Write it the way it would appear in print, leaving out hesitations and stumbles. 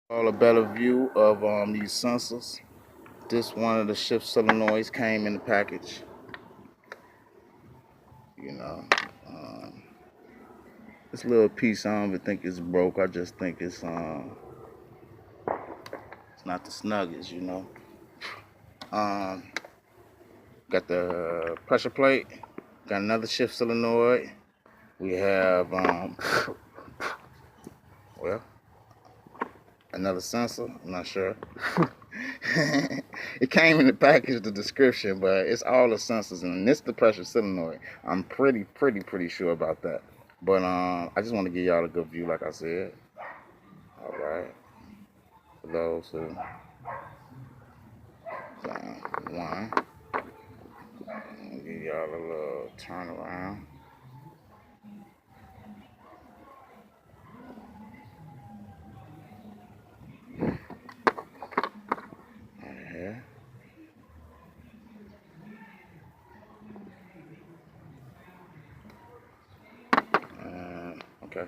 All a better view of these sensors. This one of the shift solenoids came in the package. You know, um, this little piece I don't even think it's broke. I just think it's not the snuggest. Um, got the pressure plate. Got another shift solenoid. We have well, another sensor. I'm not sure. It came in the package, the description, but it's all the sensors, and this the pressure solenoid. I'm pretty sure about that. But I just want to give y'all a good view, like I said. All right, for those who one, I'll give y'all a little turn around. Right here. Okay.